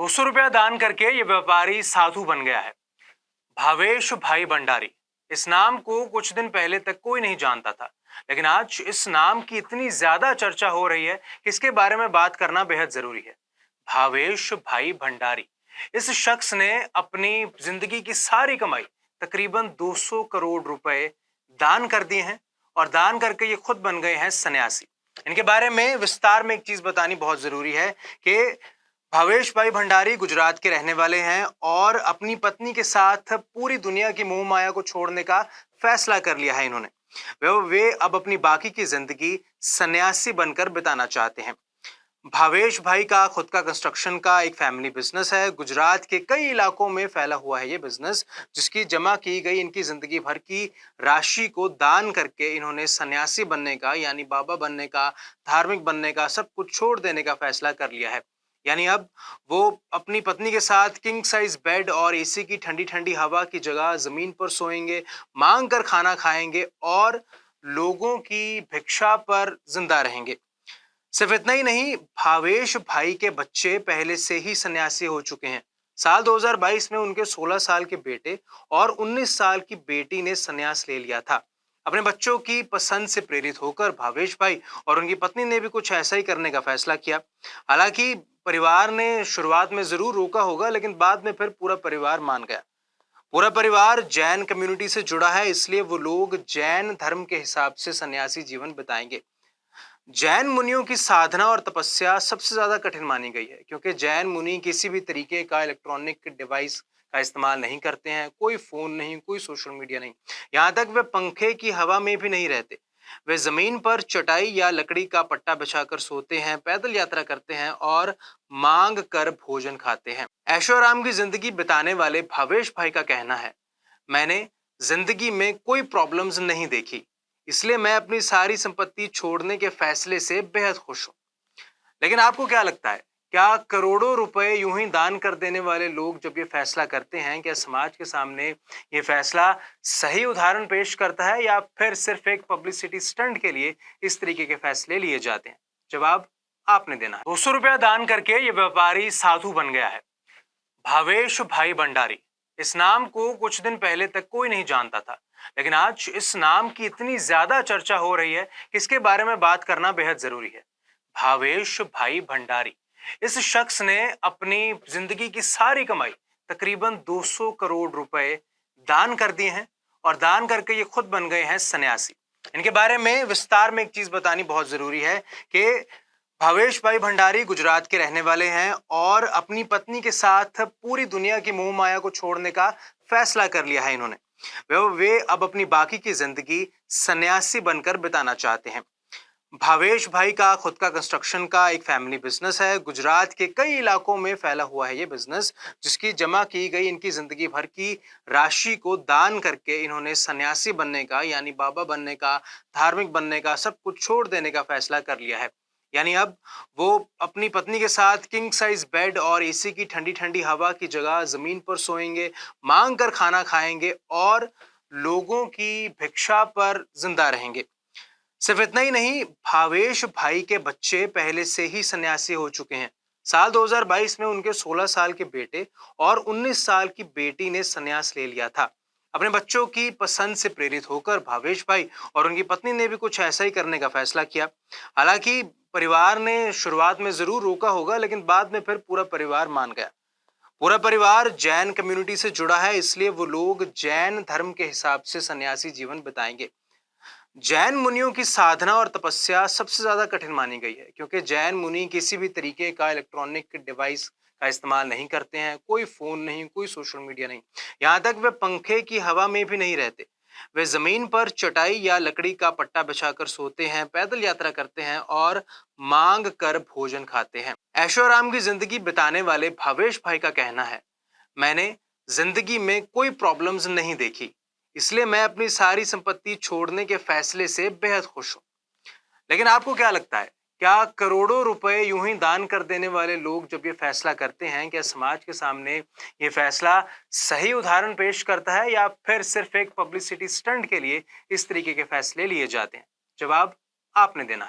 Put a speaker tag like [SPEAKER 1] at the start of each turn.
[SPEAKER 1] ₹200 दान करके ये व्यापारी साधु बन गया है। भावेश भाई भंडारी। इस नाम को कुछ दिन पहले तक कोई नहीं जानता था, लेकिन आज इस नाम की इतनी ज्यादा चर्चा हो रही है कि इसके बारे में बात करना बेहद जरूरी है। भावेश भाई भंडारी। इस शख्स ने अपनी जिंदगी की सारी कमाई, तकरीबन 200 करोड़ रुपए दान कर दिए हैं और दान करके ये खुद बन गए हैं सन्यासी। इनके बारे में विस्तार में एक चीज बतानी बहुत जरूरी है कि भावेश भाई भंडारी गुजरात के रहने वाले हैं और अपनी पत्नी के साथ पूरी दुनिया की मोह माया को छोड़ने का फैसला कर लिया है इन्होंने। वे अब अपनी बाकी की जिंदगी सन्यासी बनकर बिताना चाहते हैं। भावेश भाई का खुद का कंस्ट्रक्शन का एक फैमिली बिजनेस है। गुजरात के कई इलाकों में फैला हुआ है ये बिजनेस, जिसकी जमा की गई इनकी जिंदगी भर की राशि को दान करके इन्होंने सन्यासी बनने का, यानी बाबा बनने का, धार्मिक बनने का, सब कुछ छोड़ देने का फैसला कर लिया है। यानी अब वो अपनी पत्नी के साथ किंग साइज बेड और एसी की ठंडी ठंडी हवा की जगह जमीन पर सोएंगे, मांग कर खाना खाएंगे और लोगों की भिक्षा पर जिंदा रहेंगे। सिर्फ इतना ही नहीं, भावेश भाई के बच्चे पहले से ही सन्यासी हो चुके हैं। साल 2022 में उनके 16 साल के बेटे और 19 साल की बेटी ने सन्यास ले लिया था। अपने बच्चों की पसंद से प्रेरित होकर भावेश भाई और उनकी पत्नी ने भी कुछ ऐसा ही करने का फैसला किया। हालांकि परिवार ने शुरुआत में जरूर रोका होगा, लेकिन बाद में फिर पूरा परिवार मान गया। पूरा परिवार जैन कम्युनिटी से जुड़ा है, इसलिए वो लोग जैन धर्म के हिसाब से सन्यासी जीवन बिताएंगे। जैन मुनियों की साधना और तपस्या सबसे ज्यादा कठिन मानी गई है, क्योंकि जैन मुनि किसी भी तरीके का इलेक्ट्रॉनिक डिवाइस का इस्तेमाल नहीं करते हैं। कोई फोन नहीं, कोई सोशल मीडिया नहीं, यहाँ तक वे पंखे की हवा में भी नहीं रहते। वे जमीन पर चटाई या लकड़ी का पट्टा बिछाकर सोते हैं, पैदल यात्रा करते हैं और मांग कर भोजन खाते हैं। ऐशो आराम की जिंदगी बिताने वाले भावेश भाई का कहना है, मैंने जिंदगी में कोई प्रॉब्लम्स नहीं देखी, इसलिए मैं अपनी सारी संपत्ति छोड़ने के फैसले से बेहद खुश हूं। लेकिन आपको क्या लगता है, क्या करोड़ों रुपए यूं ही दान कर देने वाले लोग जब ये फैसला करते हैं, क्या समाज के सामने ये फैसला सही उदाहरण पेश करता है या फिर सिर्फ एक पब्लिसिटी स्टंट के लिए इस तरीके के फैसले लिए जाते हैं? जवाब आपने देना है। ₹200 दान करके ये व्यापारी साधु बन गया है। भावेश भाई भंडारी। इस नाम को कुछ दिन पहले तक कोई नहीं जानता था, लेकिन आज इस नाम की इतनी ज्यादा चर्चा हो रही है कि इसके बारे में बात करना बेहद जरूरी है। भावेश भाई भंडारी। इस शख्स ने अपनी जिंदगी की सारी कमाई, तकरीबन 200 करोड़ रुपए दान कर दिए हैं और दान करके ये खुद बन गए हैं सन्यासी। इनके बारे में विस्तार में एक चीज बतानी बहुत जरूरी है कि भावेश भाई भंडारी गुजरात के रहने वाले हैं और अपनी पत्नी के साथ पूरी दुनिया की मोह माया को छोड़ने का फैसला कर लिया है इन्होंने। वे अब अपनी बाकी की जिंदगी सन्यासी बनकर बिताना चाहते हैं। भावेश भाई का खुद का कंस्ट्रक्शन का एक फैमिली बिजनेस है। गुजरात के कई इलाकों में फैला हुआ है ये बिजनेस, जिसकी जमा की गई इनकी जिंदगी भर की राशि को दान करके इन्होंने सन्यासी बनने का, यानी बाबा बनने का, धार्मिक बनने का, सब कुछ छोड़ देने का फैसला कर लिया है। यानी अब वो अपनी पत्नी के साथ किंग साइज बेड और एसी की ठंडी ठंडी हवा की जगह जमीन पर सोएंगे, मांग कर खाना खाएंगे और लोगों की भिक्षा पर जिंदा रहेंगे। सिर्फ इतना ही नहीं, भावेश भाई के बच्चे पहले से ही सन्यासी हो चुके हैं। साल 2022 में उनके 16 साल के बेटे और 19 साल की बेटी ने सन्यास ले लिया था। अपने बच्चों की पसंद से प्रेरित होकर भावेश भाई और उनकी पत्नी ने भी कुछ ऐसा ही करने का फैसला किया। हालांकि परिवार ने शुरुआत में जरूर रोका होगा, लेकिन बाद में फिर पूरा परिवार मान गया। पूरा परिवार जैन कम्युनिटी से जुड़ा है, इसलिए वो लोग जैन धर्म के हिसाब से सन्यासी जीवन बिताएंगे। जैन मुनियों की साधना और तपस्या सबसे ज्यादा कठिन मानी गई है, क्योंकि जैन मुनि किसी भी तरीके का इलेक्ट्रॉनिक डिवाइस का इस्तेमाल नहीं करते हैं। कोई फोन नहीं, कोई सोशल मीडिया नहीं, यहाँ तक वे पंखे की हवा में भी नहीं रहते। वे जमीन पर चटाई या लकड़ी का पट्टा बिछाकर सोते हैं, पैदल यात्रा करते हैं और मांग कर भोजन खाते हैं। ऐशो आराम की जिंदगी बिताने वाले भावेश भाई का कहना है, मैंने जिंदगी में कोई प्रॉब्लम्स नहीं देखी, इसलिए मैं अपनी सारी संपत्ति छोड़ने के फैसले से बेहद खुश हूं। लेकिन आपको क्या लगता है, क्या करोड़ों रुपए यूं ही दान कर देने वाले लोग जब ये फैसला करते हैं, क्या समाज के सामने ये फैसला सही उदाहरण पेश करता है या फिर सिर्फ एक पब्लिसिटी स्टंट के लिए इस तरीके के फैसले लिए जाते हैं? जवाब आपने देना है।